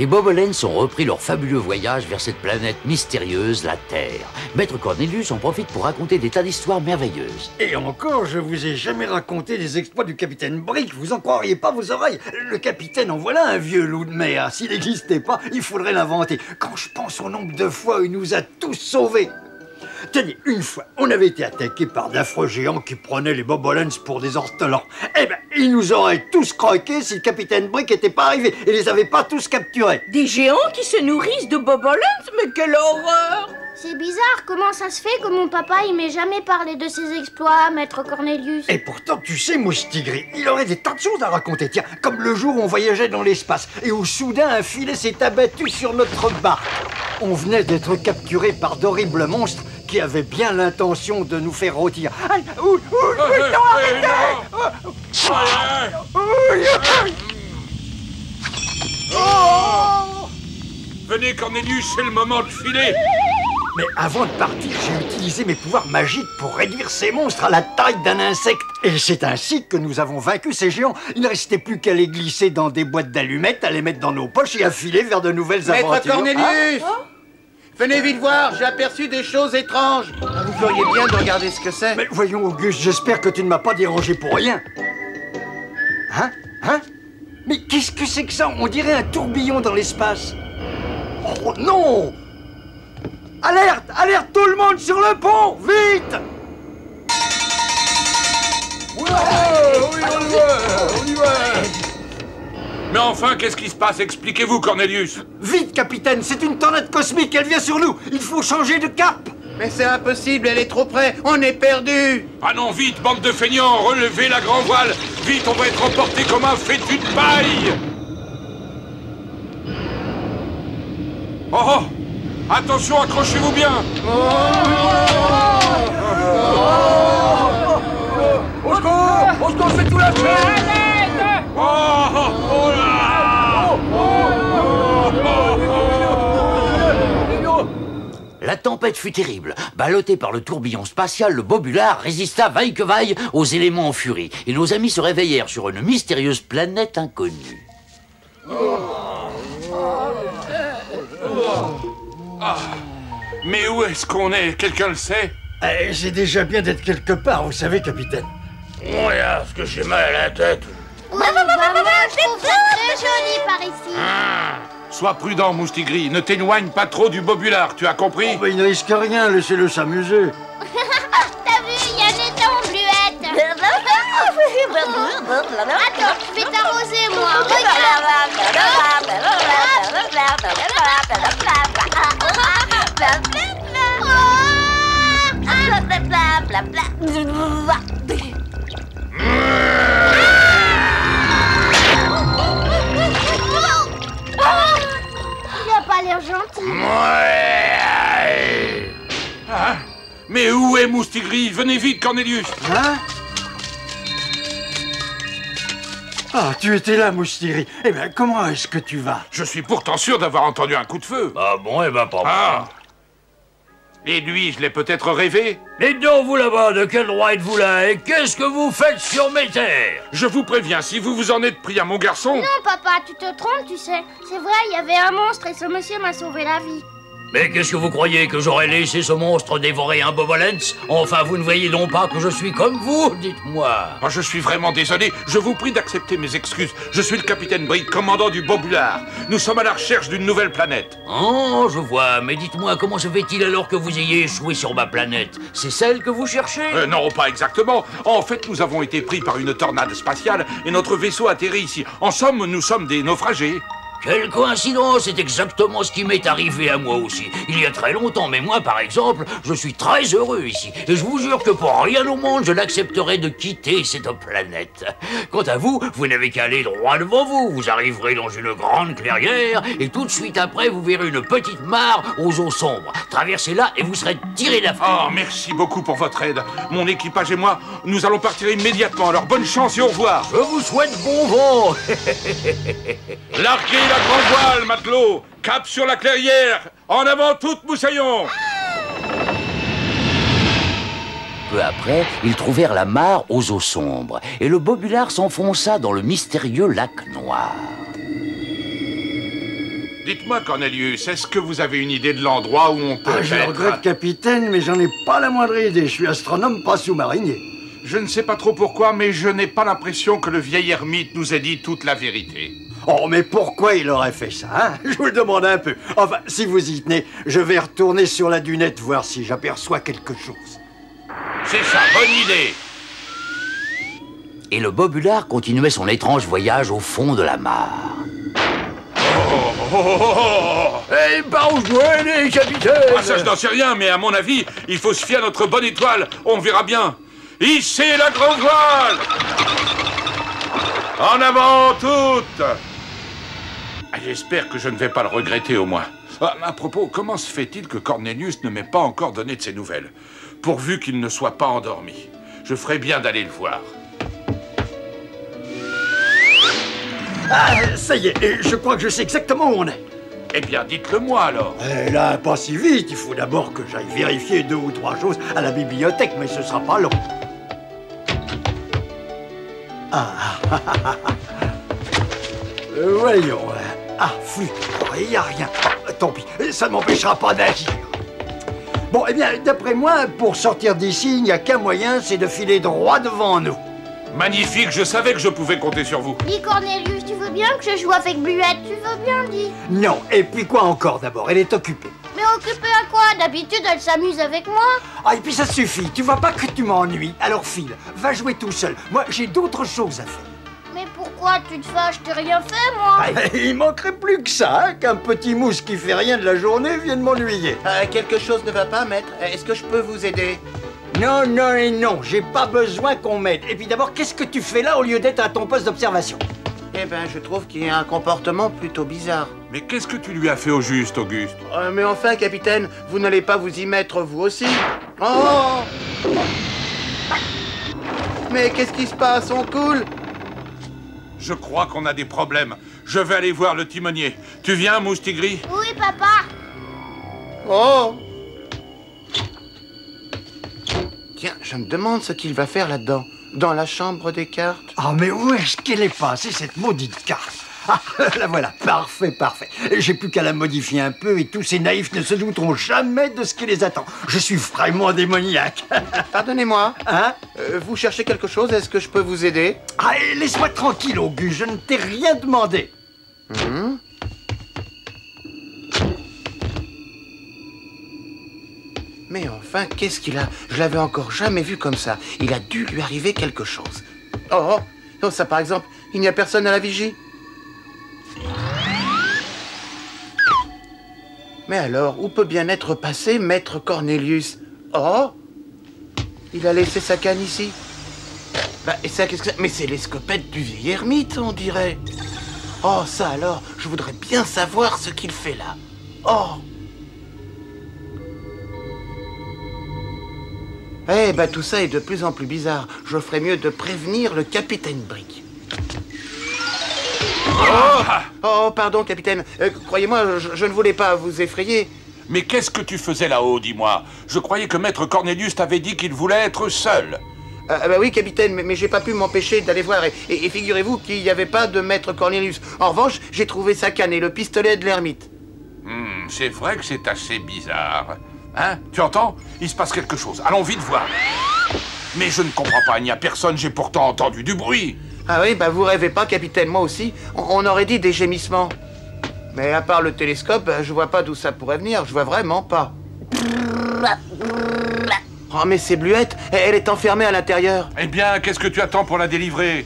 Bobolens ont repris leur fabuleux voyage vers cette planète mystérieuse, la Terre. Maître Cornelius en profite pour raconter des tas d'histoires merveilleuses. Et encore, je vous ai jamais raconté les exploits du capitaine Brick, vous en croiriez pas vos oreilles. Le capitaine, en voilà un vieux loup de mer. S'il n'existait pas, il faudrait l'inventer. Quand je pense au nombre de fois où il nous a tous sauvés. Tenez, une fois, on avait été attaqué par d'affreux géants qui prenaient les Bobolens pour des ortolans. Eh ben, ils nous auraient tous croqués si le capitaine Brick n'était pas arrivé et les avait pas tous capturés. Des géants qui se nourrissent de Bobolens? Mais quelle horreur! C'est bizarre, comment ça se fait que mon papa il m'ait jamais parlé de ses exploits, maître Cornelius? Et pourtant, tu sais, Moustigri, il aurait des tas de choses à raconter, tiens, comme le jour où on voyageait dans l'espace et où soudain un filet s'est abattu sur notre barque. On venait d'être capturé par d'horribles monstres qui avaient bien l'intention de nous faire rôtir. Aïe, Venez, Cornelius, c'est le moment de filer. Mais avant de partir, j'ai utilisé mes pouvoirs magiques pour réduire ces monstres à la taille d'un insecte. Et c'est ainsi que nous avons vaincu ces géants. Il ne restait plus qu'à les glisser dans des boîtes d'allumettes, à les mettre dans nos poches et à filer vers de nouvelles aventures. Maître Cornelius, venez vite voir, j'ai aperçu des choses étranges. Vous feriez bien de regarder ce que c'est. Mais voyons, Auguste, j'espère que tu ne m'as pas dérangé pour rien. Hein? Mais qu'est-ce que c'est que ça? On dirait un tourbillon dans l'espace. Oh non! Alerte! Alerte tout le monde sur le pont! Vite! Oui, on y va. Mais enfin, qu'est-ce qui se passe? Expliquez-vous, Cornelius. Vite, capitaine, c'est une tornade cosmique, elle vient sur nous. Il faut changer de cap. Mais c'est impossible, elle est trop près, on est perdu. Ah non, vite, bande de feignants, relevez la grand voile. Vite, on va être emporté comme un fétu de paille. Oh! Attention, accrochez-vous bien. Au secours, faites tout lâcher. Oh là! La tempête fut terrible. Ballotté par le tourbillon spatial, le Bobulard résista vaille que vaille aux éléments en furie. Et nos amis se réveillèrent sur une mystérieuse planète inconnue. Mais où est-ce qu'on est? Quelqu'un le sait? C'est déjà bien d'être quelque part, vous savez, capitaine. Voilà, parce que j'ai mal à la tête. Moi, je trouve ça très joli par ici. Sois prudent, Moustigri. Ne t'éloigne pas trop du Bobulard, tu as compris? Il ne risque rien, laissez-le s'amuser. T'as vu, il y a un étang en bluette. Attends, je vais t'arroser, moi. Il a pas l'air gentil. Hein? Mais où est Moustigri? Venez vite, Cornelius. Hein? Ah, tu étais là, Moustigri. Eh bien, comment est-ce que tu vas? Je suis pourtant sûr d'avoir entendu un coup de feu. Ah bon, eh ben pas moi. Et lui, je l'ai peut-être rêvé? Dites donc, vous là-bas, de quel droit êtes-vous là? Et qu'est-ce que vous faites sur mes terres? Je vous préviens, si vous vous en êtes pris à mon garçon... Non, papa, tu te trompes, tu sais. C'est vrai, il y avait un monstre et ce monsieur m'a sauvé la vie. Mais qu'est-ce que vous croyez, que j'aurais laissé ce monstre dévorer un Bobolens? Enfin, vous ne voyez donc pas que je suis comme vous, dites-moi. Oh, je suis vraiment désolé. Je vous prie d'accepter mes excuses. Je suis le capitaine Brick, commandant du Bobulard. Nous sommes à la recherche d'une nouvelle planète. Oh, je vois. Mais dites-moi, comment se fait-il alors que vous ayez échoué sur ma planète? C'est celle que vous cherchez? Non, pas exactement. En fait, nous avons été pris par une tornade spatiale et notre vaisseau atterrit ici. En somme, nous sommes des naufragés. Quelle coïncidence, c'est exactement ce qui m'est arrivé à moi aussi. Il y a très longtemps, mais moi, par exemple, je suis très heureux ici. Et je vous jure que pour rien au monde, je n'accepterai de quitter cette planète. Quant à vous, vous n'avez qu'à aller droit devant vous. Vous arriverez dans une grande clairière, et tout de suite après, vous verrez une petite mare aux eaux sombres. Traversez-la et vous serez tiré d'affaire. Oh, merci beaucoup pour votre aide. Mon équipage et moi, nous allons partir immédiatement. Alors, bonne chance et au revoir. Je vous souhaite bon vent. Larguez la grande voile, matelot. Cap sur la clairière. En avant toute, moussaillon. Peu après, ils trouvèrent la mare aux eaux sombres, et le Bobulard s'enfonça dans le mystérieux lac noir. Dites-moi, Cornelius, est-ce que vous avez une idée de l'endroit où on peut Je être? regrette, capitaine, mais j'en ai pas la moindre idée. Je suis astronome, pas sous-marinier. Je ne sais pas trop pourquoi, mais je n'ai pas l'impression que le vieil ermite nous ait dit toute la vérité. Oh, mais pourquoi il aurait fait ça, hein? Je vous le demande un peu. Enfin, si vous y tenez, je vais retourner sur la dunette voir si j'aperçois quelque chose. C'est ça, bonne idée. Et le Bobulard continuait son étrange voyage au fond de la mare. Eh, bah, on doit aller, capitaine! Ah, ça, je n'en sais rien, mais à mon avis, il faut se fier à notre bonne étoile. On verra bien. Hissez la grande voile! En avant, toutes! Ah, j'espère que je ne vais pas le regretter, au moins. Ah, à propos, comment se fait-il que Cornelius ne m'ait pas encore donné de ses nouvelles? Pourvu qu'il ne soit pas endormi. Je ferais bien d'aller le voir. Ah, ça y est, je crois que je sais exactement où on est. Eh bien, dites-le moi, alors. Là, pas si vite. Il faut d'abord que j'aille vérifier 2 ou 3 choses à la bibliothèque, mais ce sera pas long. Voyons. Flûte. Il n'y a rien. Tant pis, ça ne m'empêchera pas d'agir. Bon, eh bien, d'après moi, pour sortir d'ici, il n'y a qu'un moyen, c'est de filer droit devant nous. Magnifique, je savais que je pouvais compter sur vous. Dis Cornelius, tu veux bien que je joue avec Bluette? Tu veux bien, dis? Non, et puis quoi encore d'abord? Elle est occupée. Mais occupée à quoi? D'habitude, elle s'amuse avec moi. Ah, et puis ça suffit, tu vois pas que tu m'ennuies. Alors file, va jouer tout seul. Moi, j'ai d'autres choses à faire. Mais pourquoi tu te fâches? T'ai rien fait, moi. Il manquerait plus que ça, hein, qu'un petit mousse qui fait rien de la journée vienne m'ennuyer. Quelque chose ne va pas, maître? Est-ce que je peux vous aider? Non, non et non, j'ai pas besoin qu'on m'aide. Et puis d'abord, qu'est-ce que tu fais là au lieu d'être à ton poste d'observation? Eh ben, je trouve qu'il y a un comportement plutôt bizarre. Mais qu'est-ce que tu lui as fait au juste, Auguste? Mais enfin, capitaine, vous n'allez pas vous y mettre vous aussi? Oh! Mais qu'est-ce qui se passe? On coule? Je crois qu'on a des problèmes. Je vais aller voir le timonier. Tu viens, Moustigris? Oui, papa. Oh! Tiens, je me demande ce qu'il va faire là-dedans. Dans la chambre des cartes. Ah, mais où est-ce qu'elle est passée, cette maudite carte? Ah, la voilà, parfait, parfait. J'ai plus qu'à la modifier un peu et tous ces naïfs ne se douteront jamais de ce qui les attend. Je suis vraiment démoniaque. Pardonnez-moi. Hein? Vous cherchez quelque chose? Est-ce que je peux vous aider? Ah, laisse-moi tranquille, Auguste, je ne t'ai rien demandé. Mais enfin, qu'est-ce qu'il a? Je l'avais encore jamais vu comme ça. Il a dû lui arriver quelque chose. Oh, ça par exemple, il n'y a personne à la vigie. Mais alors, où peut bien être passé Maître Cornelius? Oh, il a laissé sa canne ici. Bah, et ça, qu'est-ce que c'est? Mais c'est l'escopette du vieil ermite, on dirait. Oh, ça alors, je voudrais bien savoir ce qu'il fait là. Oh! Eh ben, tout ça est de plus en plus bizarre. Je ferais mieux de prévenir le capitaine Brick. Oh, pardon, capitaine. Croyez-moi, je ne voulais pas vous effrayer. Mais qu'est-ce que tu faisais là-haut, dis-moi? Je croyais que Maître Cornelius t'avait dit qu'il voulait être seul. Bah oui, capitaine, mais j'ai pas pu m'empêcher d'aller voir. Et figurez-vous qu'il n'y avait pas de Maître Cornelius. En revanche, j'ai trouvé sa canne et le pistolet de l'ermite. C'est vrai que c'est assez bizarre. Hein? Tu entends? Il se passe quelque chose. Allons vite voir. Mais je ne comprends pas, il n'y a personne, j'ai pourtant entendu du bruit. Ah oui, bah vous rêvez pas, capitaine, moi aussi. On aurait dit des gémissements. Mais à part le télescope, je vois pas d'où ça pourrait venir, je vois vraiment pas. Oh, mais c'est Bluette, elle est enfermée à l'intérieur. Eh bien, qu'est-ce que tu attends pour la délivrer?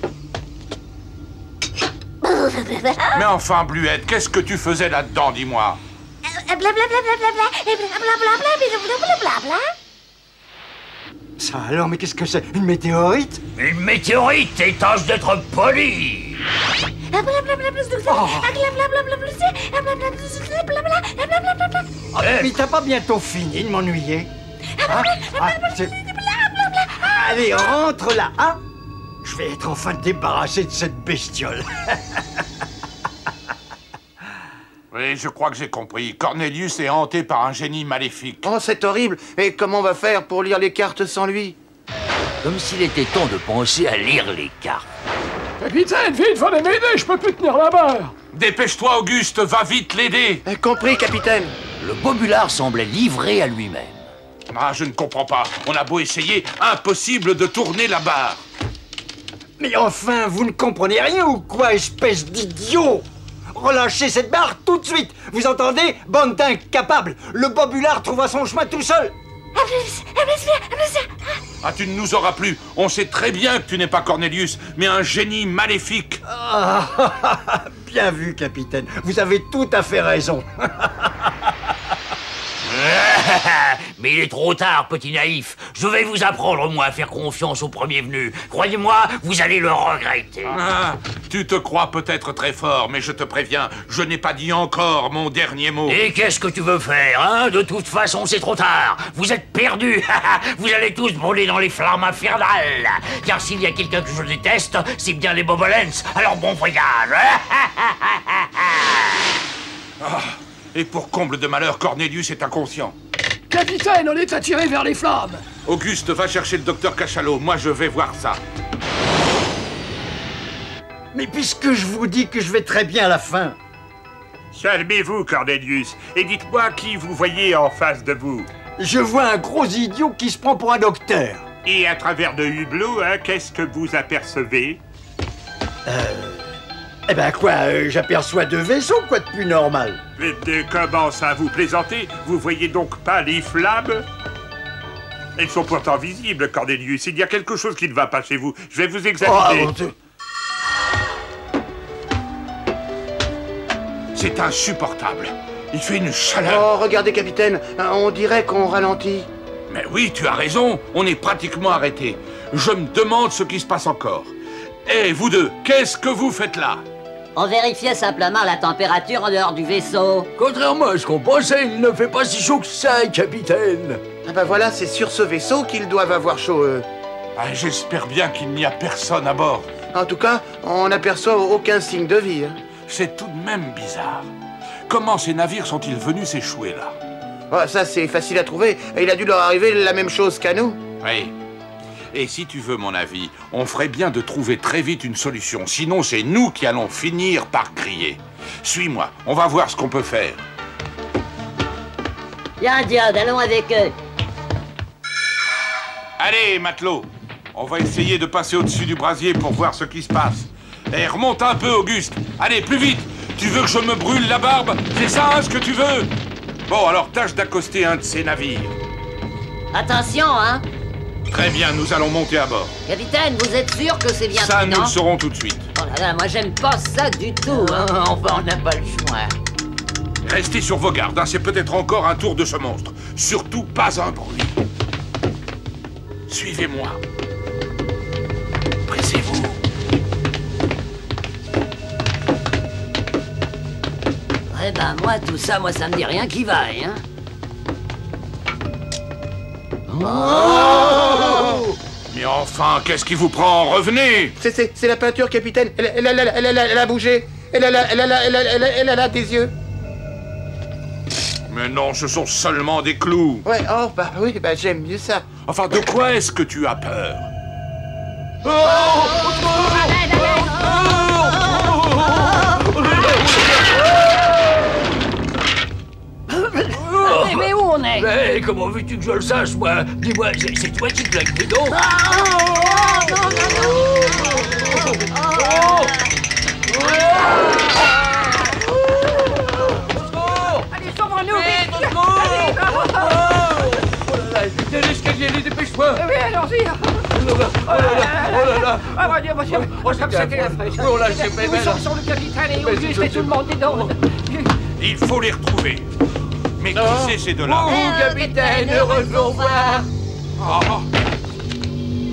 Mais enfin, Bluette, qu'est-ce que tu faisais là-dedans, dis-moi? Ça alors, mais qu'est-ce que c'est? Une météorite? Une météorite, et tâche d'être poli! Mais t'as pas bientôt fini de m'ennuyer? Hein? Allez, rentre là, hein? Je vais être enfin débarrassé de cette bestiole. Oui, je crois que j'ai compris. Cornelius est hanté par un génie maléfique. Oh, c'est horrible. Et comment on va faire pour lire les cartes sans lui? Comme s'il était temps de penser à lire les cartes. Capitaine, vite, venez m'aider, je peux plus tenir la barre. Dépêche-toi, Auguste, va vite l'aider. Compris, capitaine. Le bobulard semblait livré à lui-même. Ah, je ne comprends pas. On a beau essayer, impossible de tourner la barre. Mais enfin, vous ne comprenez rien ou quoi, espèce d'idiot? Relâchez cette barre tout de suite. Vous entendez? Bande d'incapables. Le bobulard trouvera son chemin tout seul. Ah, tu ne nous auras plus. On sait très bien que tu n'es pas Cornelius, mais un génie maléfique. Ah, bien vu, capitaine. Vous avez tout à fait raison. Mais il est trop tard, petit naïf. Je vais vous apprendre, moi, à faire confiance au premier venu. Croyez-moi, vous allez le regretter. Ah, tu te crois peut-être très fort, mais je te préviens, je n'ai pas dit encore mon dernier mot. Et qu'est-ce que tu veux faire, hein? De toute façon, c'est trop tard. Vous êtes perdus. Vous allez tous brûler dans les flammes infernales. Car s'il y a quelqu'un que je déteste, c'est bien les Bobolens. Alors bon voyage. Et pour comble de malheur, Cornelius est inconscient. Capitaine, on est attiré vers les flammes. Auguste, va chercher le docteur Cachalot. Moi, je vais voir ça. Mais puisque je vous dis que je vais très bien à la fin. Calmez-vous, Cornelius, et dites-moi qui vous voyez en face de vous. Je vois un gros idiot qui se prend pour un docteur. Et à travers de hublots, hein, qu'est-ce que vous apercevez? Eh ben quoi, j'aperçois 2 vaisseaux, quoi de plus normal? Comment ça, vous plaisantez? Vous voyez donc pas les flammes? Elles sont pourtant visibles, Cornelius. Il y a quelque chose qui ne va pas chez vous. Je vais vous examiner. C'est insupportable. Il fait une chaleur. Oh, regardez, capitaine, on dirait qu'on ralentit. Mais oui, tu as raison. On est pratiquement arrêté. Je me demande ce qui se passe encore. Eh, vous deux, qu'est-ce que vous faites là? On vérifiait simplement la température en dehors du vaisseau. Contrairement à ce qu'on pensait, il ne fait pas si chaud que ça, capitaine. Ah bah voilà, c'est sur ce vaisseau qu'ils doivent avoir chaud, eux. Ah, j'espère bien qu'il n'y a personne à bord. En tout cas, on n'aperçoit aucun signe de vie. Hein. C'est tout de même bizarre. Comment ces navires sont-ils venus s'échouer là? Oh, ça, c'est facile à trouver. Il a dû leur arriver la même chose qu'à nous. Oui. Et si tu veux mon avis, on ferait bien de trouver très vite une solution. Sinon, c'est nous qui allons finir par crier. Suis-moi, on va voir ce qu'on peut faire. Bien, Diode, allons avec eux. Allez, matelot, on va essayer de passer au-dessus du brasier pour voir ce qui se passe. Et remonte un peu, Auguste. Allez, plus vite. Tu veux que je me brûle la barbe? C'est ça, hein, ce que tu veux? Bon, alors tâche d'accoster un de ces navires. Attention, hein. Très bien, nous allons monter à bord. Capitaine, vous êtes sûr que c'est bien Ça, prudent? nous le saurons tout de suite. Oh là là, moi j'aime pas ça du tout, hein. Enfin, on n'a pas le choix. Restez sur vos gardes, hein, c'est peut-être encore un tour de ce monstre. Surtout pas un bruit. Suivez-moi. Pressez-vous. Eh ben, moi, tout ça, ça me dit rien qui vaille, hein. Oh! Mais enfin, qu'est-ce qui vous prend? Revenez! C'est la peinture, capitaine. Elle a bougé. Elle a des yeux. Mais non, ce sont seulement des clous. Ouais, oh, bah oui, bah j'aime mieux ça. Enfin, de quoi est-ce que tu as peur? Mais où on est? Mais comment veux-tu que je le sache, moi? Dis-moi, c'est toi qui claques les dents? Allez, sauvons-nous! T'as l'escalier, allez, dépêche-toi! Oui, allons-y! Oh là là! Ah, mon Dieu, monsieur! Oh, c'est C'était la fraîche! Oh là, c'est pas Où belle! sont le capitaine et Auguste et tout le monde dedans? Il faut les retrouver. Mais qui c'est ces deux-là? Oh, capitaine, heureux de vous revoir!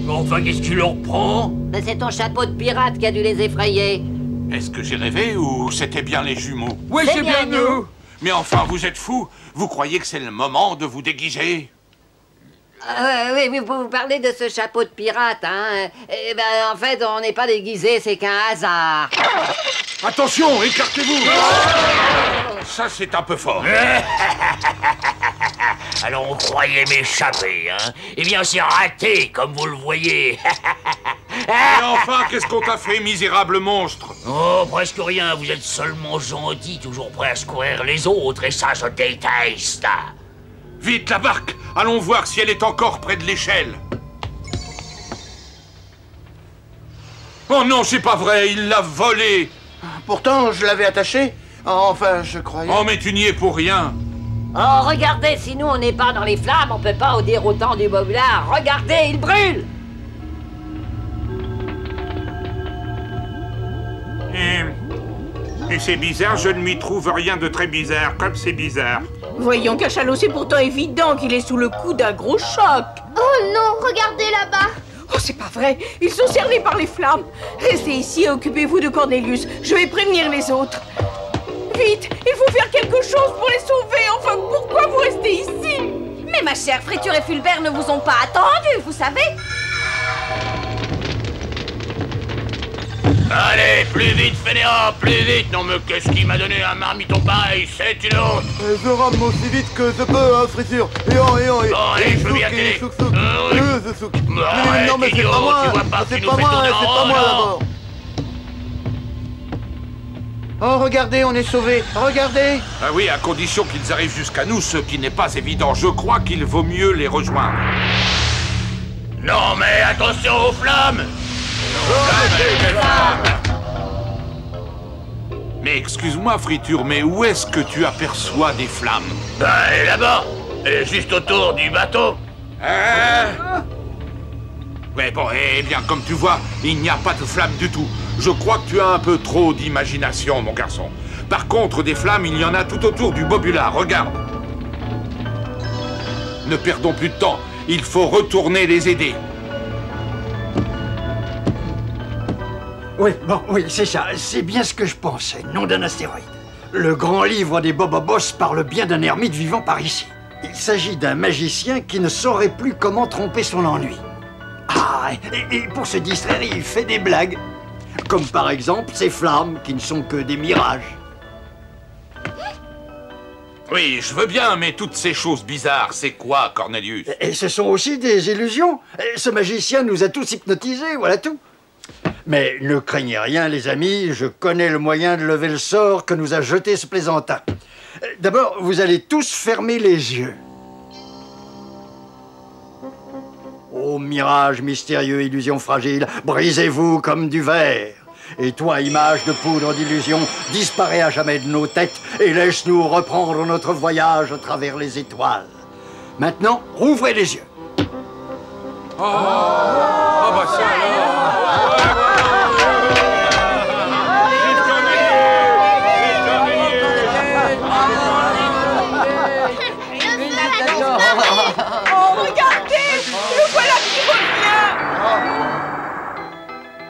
Enfin, qu'est-ce qui leur prend? Mais c'est ton chapeau de pirate qui a dû les effrayer. Est-ce que j'ai rêvé ou c'était bien les jumeaux? Oui, c'est bien nous! Mais enfin, vous êtes fous? Vous croyez que c'est le moment de vous déguiser? Oui, vous parlez de ce chapeau de pirate, hein. Eh ben, en fait, on n'est pas déguisé, c'est qu'un hasard. Attention, écartez-vous! Ça, c'est un peu fort. Alors on croyait m'échapper, hein? Eh bien c'est raté, comme vous le voyez. Et enfin, qu'est-ce qu'on t'a fait, misérable monstre? Oh, presque rien, vous êtes seulement gentil, toujours prêt à secourir les autres, et ça, je déteste. Vite, la barque! Allons voir si elle est encore près de l'échelle. Oh non, c'est pas vrai, il l'a volée. Pourtant, je l'avais attachée. Enfin, je croyais... Oh, mais tu n'y es pour rien. Oh, regardez, si nous on n'est pas dans les flammes, on peut pas au déroutant du bobulard. Regardez, il brûle! Et c'est bizarre, je ne m'y trouve rien de très bizarre, comme c'est bizarre. Voyons, Cachalot, c'est pourtant évident qu'il est sous le coup d'un gros choc. Oh non, regardez là-bas. Oh, c'est pas vrai, ils sont cernés par les flammes. Restez ici et occupez-vous de Cornelius. Je vais prévenir les autres. Vite, il faut faire quelque chose pour les sauver. Enfin, pourquoi vous restez ici? Mais ma chère, Friture et Fulbert ne vous ont pas attendu, vous savez. Allez, plus vite, fainéant, plus vite. Non, mais qu'est-ce qui m'a donné un marmiton pareil? C'est une autre. Je rame aussi vite que je peux, hein, Friture. Bon, allez, je veux bien t'aider. Non, mais c'est pas moi. C'est pas moi, d'abord. Oh, regardez, on est sauvés. Regardez. Ah oui, à condition qu'ils arrivent jusqu'à nous, ce qui n'est pas évident. Je crois qu'il vaut mieux les rejoindre. Non, mais attention aux flammes. Mais excuse-moi, Friture, mais où est-ce que tu aperçois des flammes? Ben, elle est là-bas. Elle est juste autour du bateau. Mais bon, eh bien, comme tu vois, il n'y a pas de flammes du tout. Je crois que tu as un peu trop d'imagination, mon garçon. Par contre, des flammes, il y en a tout autour du bobulard, regarde. Ne perdons plus de temps, il faut retourner les aider. Oui, bon, oui, c'est ça. C'est bien ce que je pensais. Nom d'un astéroïde. Le grand livre des Bobobos parle bien d'un ermite vivant par ici. Il s'agit d'un magicien qui ne saurait plus comment tromper son ennui. Ah, et pour se distraire, il fait des blagues. Comme par exemple ces flammes qui ne sont que des mirages. Oui, je veux bien, mais toutes ces choses bizarres, c'est quoi, Cornelius? Et ce sont aussi des illusions. Ce magicien nous a tous hypnotisés, voilà tout. Mais ne craignez rien, les amis, je connais le moyen de lever le sort que nous a jeté ce plaisantin. D'abord, vous allez tous fermer les yeux. Ô mirage mystérieux, illusion fragile, brisez-vous comme du verre. Et toi, image de poudre d'illusion, disparais à jamais de nos têtes et laisse-nous reprendre notre voyage à travers les étoiles. Maintenant, rouvrez les yeux. Oh, bah ça alors.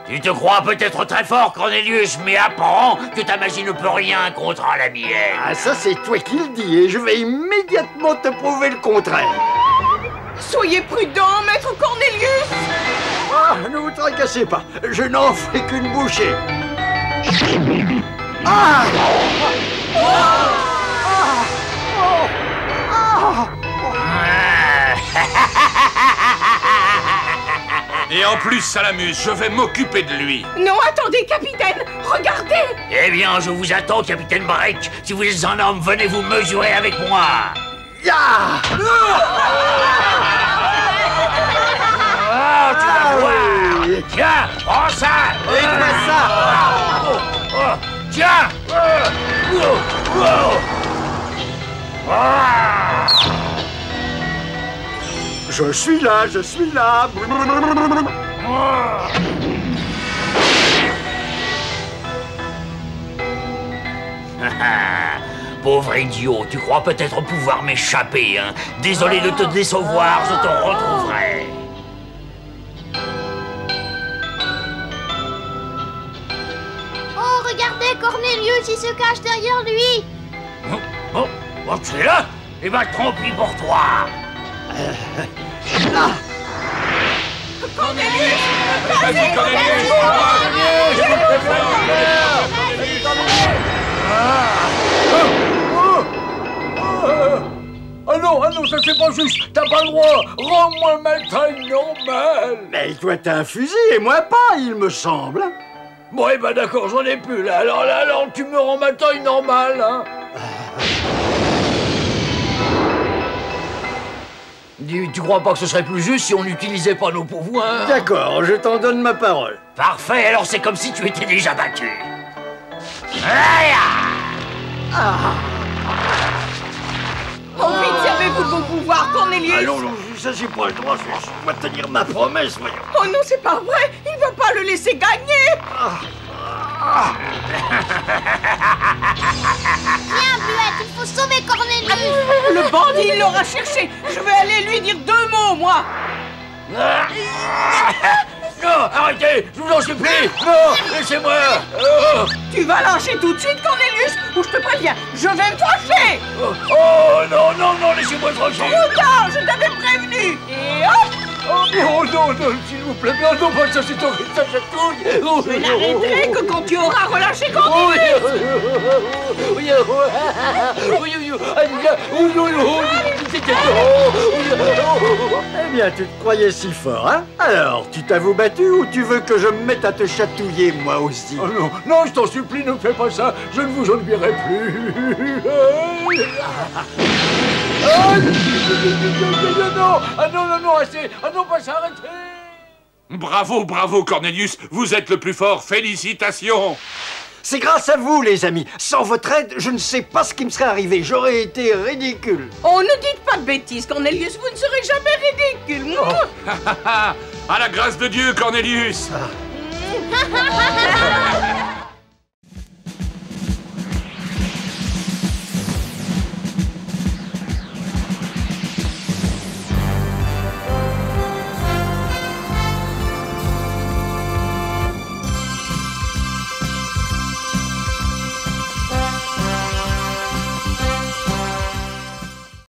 Tu te crois peut-être très fort, Cornelius, mais apprends que ta magie ne peut rien contre la mienne. Ah, ça c'est toi qui le dis, et je vais immédiatement te prouver le contraire. Soyez prudent, maître Cornelius. Ah, ne vous tracassez pas, je n'en fais qu'une bouchée. Ah! Oh! Ah! Oh! Ah! Et en plus, ça l'amuse, je vais m'occuper de lui. Non, attendez, capitaine, regardez. Eh bien, je vous attends, capitaine Break. Si vous êtes un homme, venez vous mesurer avec moi. Ya! Oh, tu vas voir. Tiens, prends ça. Et quoi ça? Tiens. Je suis là, je suis là. Pauvre idiot, tu crois peut-être pouvoir m'échapper, hein? Désolé de te décevoir, je te retrouverai. Oh, regardez, Cornelius, il se cache derrière lui. Oh, tu es là? Eh ben, tant pis pour toi. Cornelius! Vas-y, Cornelius! ça c'est pas juste. T'as pas le droit. Rends-moi ma taille normale. Mais toi t'as un fusil et moi pas, il me semble. Bon, eh ben d'accord, j'en ai plus là. Alors, tu me rends ma taille normale, hein. Tu crois pas que ce serait plus juste si on n'utilisait pas nos pouvoirs? D'accord, je t'en donne ma parole. Parfait, alors c'est comme si tu étais déjà battu. Oh, vite, servez-vous de vos pouvoirs, Cornelius! Ah non, ça j'ai pas le droit, je dois tenir ma promesse, voyons. Oh non, c'est pas vrai! Il va pas le laisser gagner! Viens, Buette, il faut sauver Cornelius. Le bandit, il l'aura cherché! Je vais aller lui dire 2 mots, moi! Non, arrêtez, je vous en supplie. Non, laissez-moi. Tu vas lâcher tout de suite, Cornelius, ou je te préviens, je vais me fâcher! Oh non, laissez-moi tranquille. Trop tard, je t'avais prévenu! Et hop! Oh non, s'il vous plaît, non, pas ça, c'est horrible, ça chatouille. Je n'arrêterai que quand tu auras relâché Cornelius! Eh bien, tu te croyais si fort, hein? Alors, tu t'avoues battu ou tu veux que je me mette à te chatouiller, moi aussi? Oh non, je t'en supplie, ne fais pas ça, je ne vous ennuierai plus. Non, assez. Ah non, pas ça, arrêtez. Bravo, Cornelius, vous êtes le plus fort, félicitations. C'est grâce à vous, les amis. Sans votre aide, je ne sais pas ce qui me serait arrivé. J'aurais été ridicule. Oh, ne dites pas de bêtises, Cornelius, vous ne serez jamais ridicule. À la grâce de Dieu, Cornelius.